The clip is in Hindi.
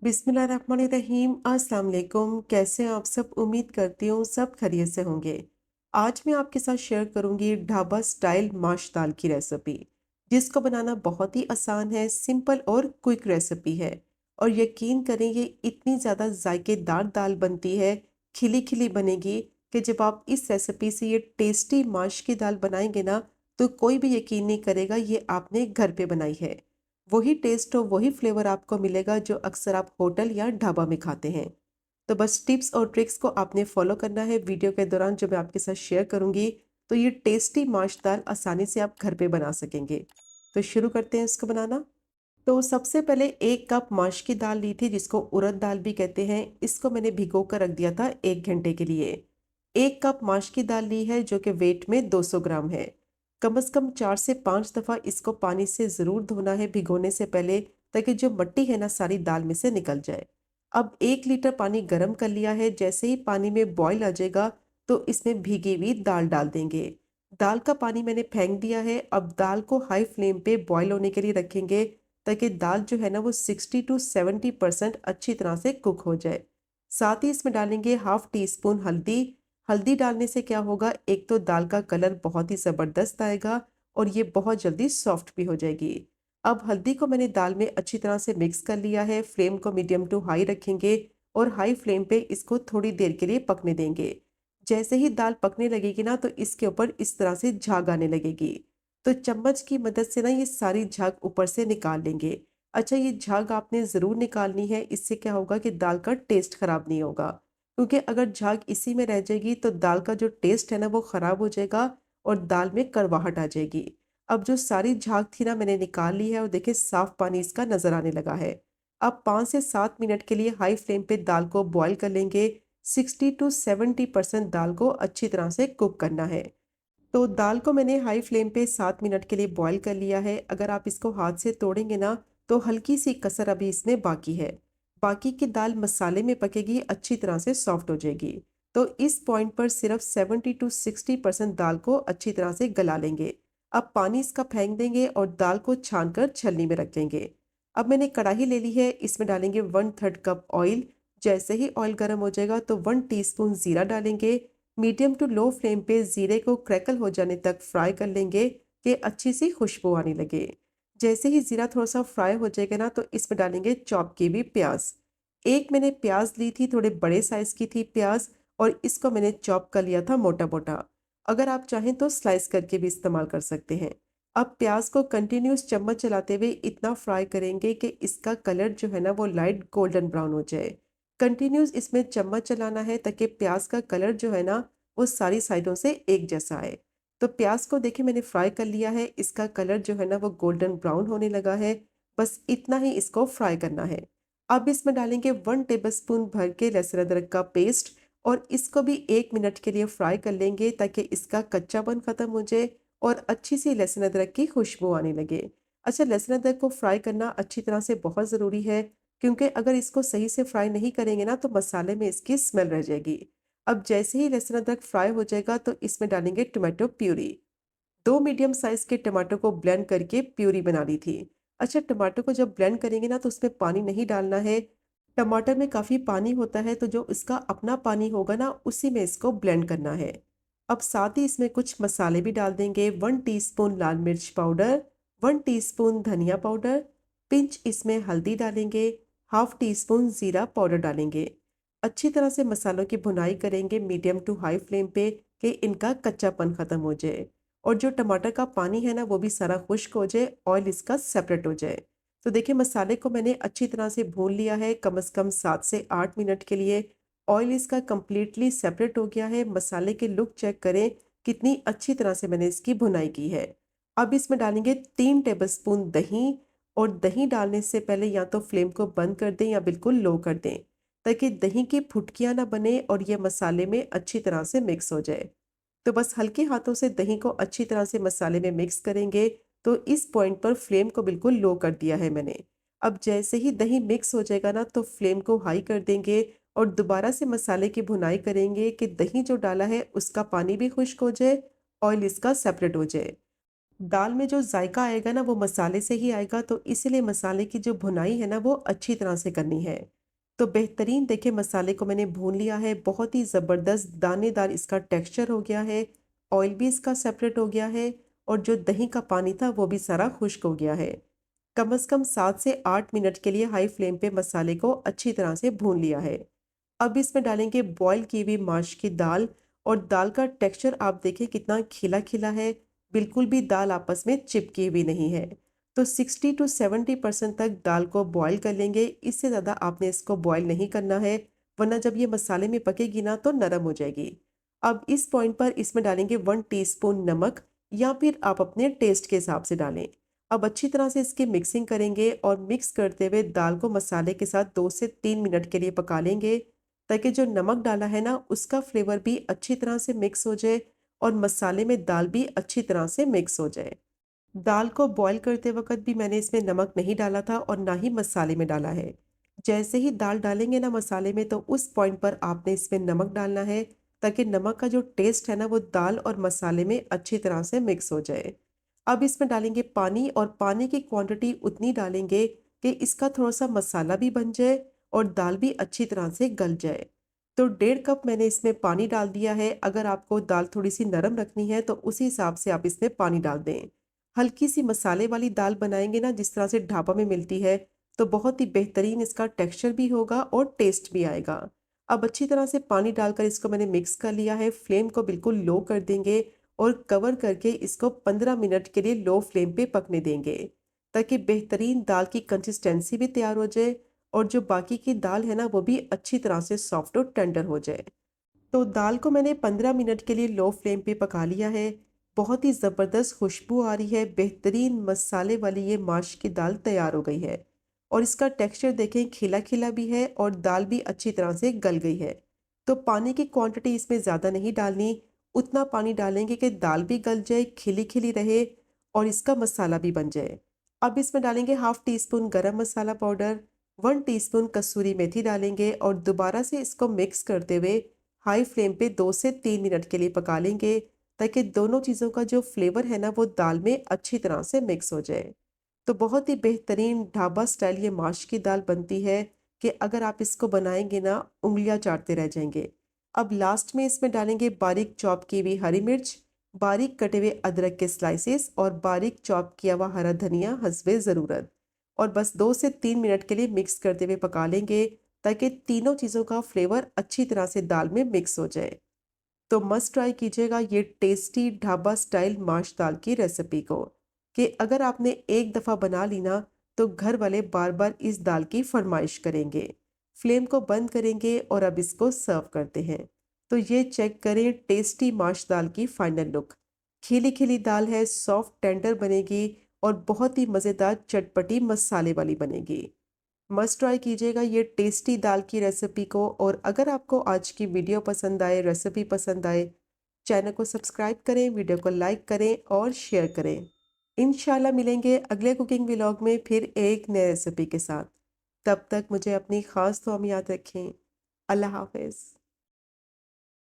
बिस्मिल्लाहिर्रहमानिर्रहीम। अस्सलाम वालेकुम। कैसे हैं आप सब? उम्मीद करती हूँ सब खैरियत से होंगे। आज मैं आपके साथ शेयर करूंगी ढाबा स्टाइल माश दाल की रेसिपी, जिसको बनाना बहुत ही आसान है, सिंपल और क्विक रेसिपी है। और यकीन करें ये इतनी ज़्यादा जायकेदार दाल बनती है, खिली खिली बनेगी कि जब आप इस रेसिपी से ये टेस्टी माश की दाल बनाएंगे ना, तो कोई भी यकीन नहीं करेगा ये आपने घर पे बनाई है। वही टेस्ट और वही फ्लेवर आपको मिलेगा जो अक्सर आप होटल या ढाबा में खाते हैं। तो बस टिप्स और ट्रिक्स को आपने फॉलो करना है वीडियो के दौरान जो मैं आपके साथ शेयर करूंगी। तो ये टेस्टी माश दाल आसानी से आप घर पे बना सकेंगे। तो शुरू करते हैं इसको बनाना। तो सबसे पहले 1 कप माश की दाल ली थी, जिसको उड़द दाल भी कहते हैं। इसको मैंने भिगो कर रख दिया था 1 घंटे के लिए। 1 कप माश की दाल ली है जो कि वेट में 200 ग्राम है। कम से कम 4 से 5 दफ़ा इसको पानी से ज़रूर धोना है भिगोने से पहले, ताकि जो मट्टी है ना सारी दाल में से निकल जाए। अब 1 लीटर पानी गर्म कर लिया है। जैसे ही पानी में बॉईल आ जाएगा तो इसमें भीगी हुई दाल डाल देंगे। दाल का पानी मैंने फेंक दिया है। अब दाल को हाई फ्लेम पे बॉईल होने के लिए रखेंगे, ताकि दाल जो है ना वो 60 to 70% अच्छी तरह से कुक हो जाए। साथ ही इसमें डालेंगे हाफ टी स्पून हल्दी। हल्दी डालने से क्या होगा, एक तो दाल का कलर बहुत ही ज़बरदस्त आएगा और ये बहुत जल्दी सॉफ्ट भी हो जाएगी। अब हल्दी को मैंने दाल में अच्छी तरह से मिक्स कर लिया है। फ्लेम को मीडियम टू हाई रखेंगे और हाई फ्लेम पे इसको थोड़ी देर के लिए पकने देंगे। जैसे ही दाल पकने लगेगी ना तो इसके ऊपर इस तरह से झाग आने लगेगी। तो चम्मच की मदद से ना ये सारी झाग ऊपर से निकाल लेंगे। अच्छा, ये झाग आपने ज़रूर निकालनी है। इससे क्या होगा कि दाल का टेस्ट खराब नहीं होगा, क्योंकि अगर झाग इसी में रह जाएगी तो दाल का जो टेस्ट है ना वो खराब हो जाएगा और दाल में कड़वाहट आ जाएगी। अब जो सारी झाग थी ना मैंने निकाल ली है और देखिए साफ पानी इसका नजर आने लगा है। अब 5 से 7 मिनट के लिए हाई फ्लेम पे दाल को बॉईल कर लेंगे। 60 to 70% दाल को अच्छी तरह से कुक करना है। तो दाल को मैंने हाई फ्लेम पे 7 मिनट के लिए बॉईल कर लिया है। अगर आप इसको हाथ से तोड़ेंगे ना तो हल्की सी कसर अभी इसमें बाकी है। बाकी की दाल मसाले में पकेगी, अच्छी तरह से सॉफ्ट हो जाएगी। तो इस पॉइंट पर सिर्फ 70 to 60% दाल को अच्छी तरह से गला लेंगे। अब पानी इसका फेंक देंगे और दाल को छान कर छलनी में रख लेंगे। अब मैंने कढ़ाई ले ली है, इसमें डालेंगे 1/3 कप ऑयल। जैसे ही ऑयल गर्म हो जाएगा तो 1 टीस्पून जीरा डालेंगे। मीडियम टू लो फ्लेम पे जीरे को क्रैकल हो जाने तक फ्राई कर लेंगे कि अच्छी सी खुशबू आने लगे। जैसे ही जीरा थोड़ा सा फ्राई हो जाएगा ना तो इसमें डालेंगे चॉप की भी प्याज। एक मैंने प्याज ली थी, थोड़े बड़े साइज की थी प्याज, और इसको मैंने चॉप कर लिया था मोटा मोटा। अगर आप चाहें तो स्लाइस करके भी इस्तेमाल कर सकते हैं। अब प्याज को कंटिन्यूस चम्मच चलाते हुए इतना फ्राई करेंगे कि इसका कलर जो है ना वो लाइट गोल्डन ब्राउन हो जाए। कंटिन्यूस इसमें चम्मच चलाना है ताकि प्याज का कलर जो है ना वो सारी साइडों से एक जैसा आए। तो प्याज को देखिए मैंने फ्राई कर लिया है। इसका कलर जो है ना वो गोल्डन ब्राउन होने लगा है। बस इतना ही इसको फ्राई करना है। अब इसमें डालेंगे 1 टेबलस्पून भर के लहसुन अदरक का पेस्ट और इसको भी 1 मिनट के लिए फ्राई कर लेंगे ताकि इसका कच्चापन खत्म हो जाए और अच्छी सी लहसुन अदरक की खुशबू आने लगे। अच्छा, लहसुन अदरक को फ्राई करना अच्छी तरह से बहुत ज़रूरी है, क्योंकि अगर इसको सही से फ्राई नहीं करेंगे ना तो मसाले में इसकी स्मेल रह जाएगी। अब जैसे ही लहसुन अदरक फ्राई हो जाएगा तो इसमें डालेंगे टोमेटो प्यूरी। 2 मीडियम साइज के टमाटर को ब्लेंड करके प्यूरी बना ली थी। अच्छा, टमाटर को जब ब्लेंड करेंगे ना तो उसमें पानी नहीं डालना है। टमाटर में काफ़ी पानी होता है, तो जो इसका अपना पानी होगा ना उसी में इसको ब्लेंड करना है। अब साथ ही इसमें कुछ मसाले भी डाल देंगे। 1 टीस्पून लाल मिर्च पाउडर, 1 टीस्पून धनिया पाउडर, पिंच इसमें हल्दी डालेंगे, हाफ टी स्पून जीरा पाउडर डालेंगे। अच्छी तरह से मसालों की भुनाई करेंगे मीडियम टू हाई फ्लेम पे कि इनका कच्चापन खत्म हो जाए और जो टमाटर का पानी है ना वो भी सारा खुश्क हो जाए, ऑयल इसका सेपरेट हो जाए। तो देखिए मसाले को मैंने अच्छी तरह से भून लिया है, कम से कम 7 से 8 मिनट के लिए। ऑयल इसका कंप्लीटली सेपरेट हो गया है। मसाले की लुक चेक करें कितनी अच्छी तरह से मैंने इसकी भुनाई की है। अब इसमें डालेंगे 3 टेबलस्पून दही। और दही डालने से पहले या तो फ्लेम को बंद कर दें या बिल्कुल लो कर दें, ताकि दही की फुटकियां ना बने और ये मसाले में अच्छी तरह से मिक्स हो जाए। तो बस हल्के हाथों से दही को अच्छी तरह से मसाले में मिक्स करेंगे। तो इस पॉइंट पर फ्लेम को बिल्कुल लो कर दिया है मैंने। अब जैसे ही दही मिक्स हो जाएगा ना तो फ्लेम को हाई कर देंगे और दोबारा से मसाले की भुनाई करेंगे कि दही जो डाला है उसका पानी भी खुश्क हो जाए, ऑयल इसका सेपरेट हो जाए। दाल में जो जायका आएगा ना वो मसाले से ही आएगा, तो इसलिए मसाले की जो भुनाई है ना वो अच्छी तरह से करनी है। तो बेहतरीन देखिए मसाले को मैंने भून लिया है, बहुत ही ज़बरदस्त दानेदार इसका टेक्सचर हो गया है, ऑयल भी इसका सेपरेट हो गया है और जो दही का पानी था वो भी सारा खुश्क हो गया है। कम से कम 7 से 8 मिनट के लिए हाई फ्लेम पे मसाले को अच्छी तरह से भून लिया है। अब इसमें डालेंगे बॉयल की हुई माश की दाल और दाल का टेक्सचर आप देखें कितना खिला खिला है, बिल्कुल भी दाल आपस में चिपकी हुई नहीं है। तो 60 टू 70% तक दाल को बॉयल कर लेंगे, इससे ज़्यादा आपने इसको बॉयल नहीं करना है, वरना जब ये मसाले में पकेगी ना तो नरम हो जाएगी। अब इस पॉइंट पर इसमें डालेंगे 1 टीस्पून नमक या फिर आप अपने टेस्ट के हिसाब से डालें। अब अच्छी तरह से इसकी मिक्सिंग करेंगे और मिक्स करते हुए दाल को मसाले के साथ 2 से 3 मिनट के लिए पका लेंगे, ताकि जो नमक डाला है ना उसका फ्लेवर भी अच्छी तरह से मिक्स हो जाए और मसाले में दाल भी अच्छी तरह से मिक्स हो जाए। दाल को बॉईल करते वक़्त भी मैंने इसमें नमक नहीं डाला था और ना ही मसाले में डाला है। जैसे ही दाल डालेंगे ना मसाले में तो उस पॉइंट पर आपने इसमें नमक डालना है, ताकि नमक का जो टेस्ट है ना वो दाल और मसाले में अच्छी तरह से मिक्स हो जाए। अब इसमें डालेंगे पानी और पानी की क्वांटिटी उतनी डालेंगे कि इसका थोड़ा-सा मसाला भी बन जाए और दाल भी अच्छी तरह से गल जाए। तो 1.5 कप मैंने इसमें पानी डाल दिया है, अगर आपको दाल थोड़ी-सी नरम रखनी है तो उसी हिसाब से आप इसमें पानी डाल दें। हल्की सी मसाले वाली दाल बनाएँगे ना जिस तरह से ढाबा में मिलती है, तो बहुत ही बेहतरीन इसका टेक्सचर भी होगा और टेस्ट भी आएगा। अब अच्छी तरह से पानी डालकर इसको मैंने मिक्स कर लिया है, फ्लेम को बिल्कुल लो कर देंगे और कवर करके इसको 15 मिनट के लिए लो फ्लेम पे पकने देंगे, ताकि बेहतरीन दाल की कंसिस्टेंसी भी तैयार हो जाए और जो बाकी की दाल है ना वो भी अच्छी तरह से सॉफ्ट और टेंडर हो जाए। तो दाल को मैंने 15 मिनट के लिए लो फ्लेम पे पका लिया है। बहुत ही ज़बरदस्त खुशबू आ रही है, बेहतरीन मसाले वाली ये माश की दाल तैयार हो गई है और इसका टेक्सचर देखें खिला-खिला भी है और दाल भी अच्छी तरह से गल गई है। तो पानी की क्वांटिटी इसमें ज़्यादा नहीं डालनी, उतना पानी डालेंगे कि दाल भी गल जाए, खिली-खिली रहे और इसका मसाला भी बन जाए। अब इसमें डालेंगे हाफ टी स्पून गरम मसाला पाउडर, 1 टीस्पून कसूरी मेथी डालेंगे और दोबारा से इसको मिक्स करते हुए हाई फ्लेम पे 2 से 3 मिनट के लिए पका लेंगे, ताकि दोनों चीज़ों का जो फ्लेवर है ना वो दाल में अच्छी तरह से मिक्स हो जाए। तो बहुत ही बेहतरीन ढाबा स्टाइल ये माश की दाल बनती है कि अगर आप इसको बनाएंगे ना उंगलियां चाटते रह जाएंगे। अब लास्ट में इसमें डालेंगे बारीक चॉप की हुई हरी मिर्च, बारीक कटे हुए अदरक के स्लाइसेस और बारीक चॉप किया हुआ हरा धनिया हस्बे ज़रूरत, और बस 2 से 3 मिनट के लिए मिक्स करते हुए पका लेंगे, ताकि तीनों चीज़ों का फ्लेवर अच्छी तरह से दाल में मिक्स हो जाए। तो मस्ट ट्राई कीजिएगा ये टेस्टी ढाबा स्टाइल माश दाल की रेसिपी को, कि अगर आपने एक दफ़ा बना ली ना तो घर वाले बार बार इस दाल की फरमाइश करेंगे। फ्लेम को बंद करेंगे और अब इसको सर्व करते हैं। तो ये चेक करें टेस्टी माश दाल की फाइनल लुक। खिली खिली दाल है, सॉफ्ट टेंडर बनेगी और बहुत ही मज़ेदार चटपटी मसाले वाली बनेगी। मस्ट ट्राई कीजिएगा ये टेस्टी दाल की रेसिपी को, और अगर आपको आज की वीडियो पसंद आए, रेसिपी पसंद आए, चैनल को सब्सक्राइब करें, वीडियो को लाइक करें और शेयर करें। इंशाल्लाह मिलेंगे अगले कुकिंग व्लॉग में फिर एक नए रेसिपी के साथ। तब तक मुझे अपनी ख़ास दुआ में याद रखें। अल्लाह हाफ़िज़।